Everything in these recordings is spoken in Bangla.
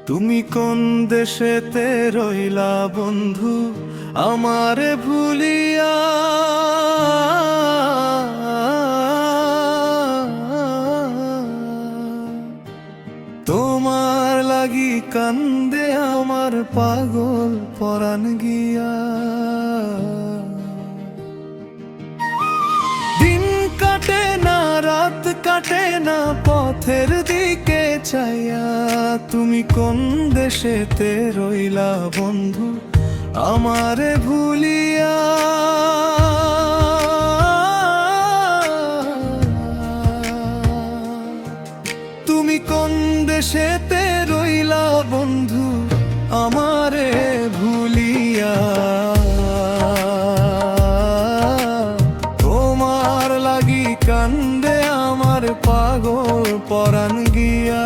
তুমি কোন দেশেতে রইলা বন্ধু আমারে ভুলিয়া? তোমার লাগি কান্দে আমার পাগল পরাণ গিয়া। দিন কাটে না রাত কাটে না পথের দিকে চাইয়া, তুমি কোন দেশেতে রইলা বন্ধু আমারে ভুলিয়া? তুমি কোন দেশেতে রইলা বন্ধু আমারে ভুলিয়া? তোমার লাগি কান্দে আমার পাগল পরাণ গিয়া।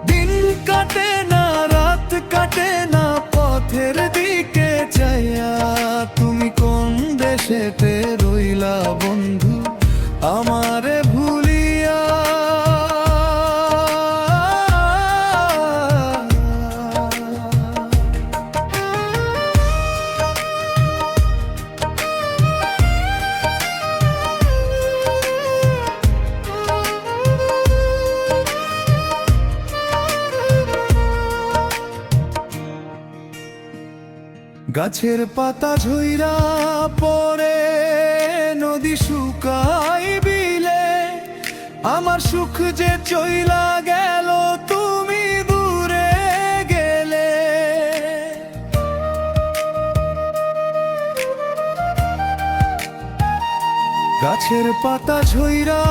দিন কাটে না রাত কাটে না পথের দিকে চাইয়া, তুমি কোন দেশেতে রইলা বন্ধু আমারে ভুলিয়া? গাছের পাতা ঝইরা পড়ে নদী শুকাই বিলে, আমার সুখ যে চইলা গেল তুমি দূরে গেলে। গাছের পাতা ঝইরা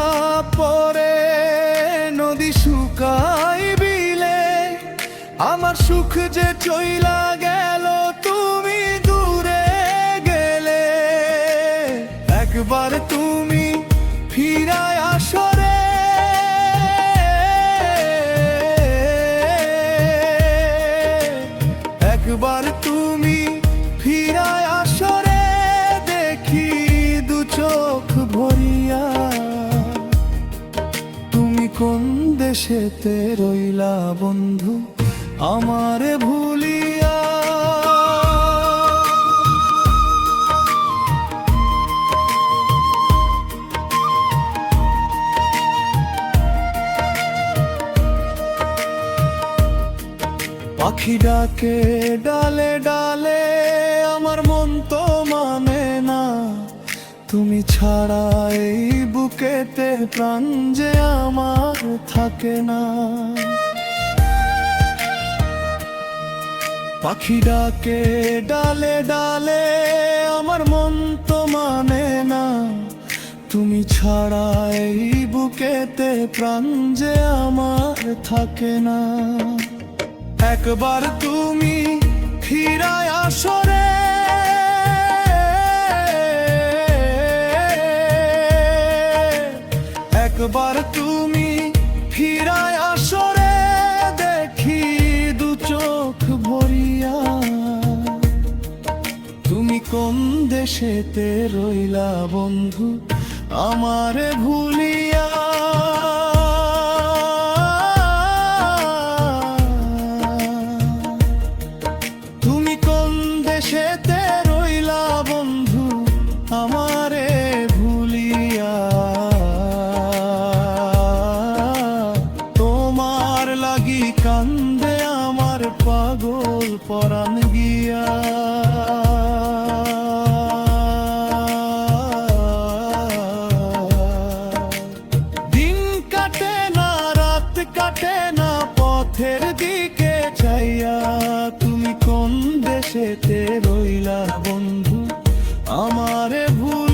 পড়ে নদী শুকাই বিলে, আমার সুখ যে চইলা গেল তুমি দূরে গেলে। একবার তুমি ফিরায় আসো রে, একবার তুমি ফিরায় আসো রে, দেখি দু চোখ ভরিয়া। তুমি কোন দেশেতে রইলা বন্ধু আমারে ভুলিয়া? পাখি ডাকে ডালে ডালে আমার মন তো মানে না, তুমি ছাড়া এই বুকেতে প্রাণ যে আমার থাকে না। পাখি ডাকে ডালে ডালে আমার মন তো মানে না, তুমি ছাড়া এই বুকেতে প্রাণ যে আমার থাকে না। একবার তুমি ফিরায় আসো রে, একবার তুমি ফিরায় আসো রে, দেখি দু চোখ ভরিয়া। তুমি কোন দেশেতে রইলা বন্ধু আমারে ভুলিয়া? তুমি কোন দেশেতে রইলা বন্ধু আমারে ভুলিয়া? তোমার লাগি কান্দে আমার পাগল পরাণ গিয়া। দিন কাটে না রাত কাটে না পথের দিকে চাইয়া, তুমি কোন দেশেতে রইলা বন্ধু আমারে ভুল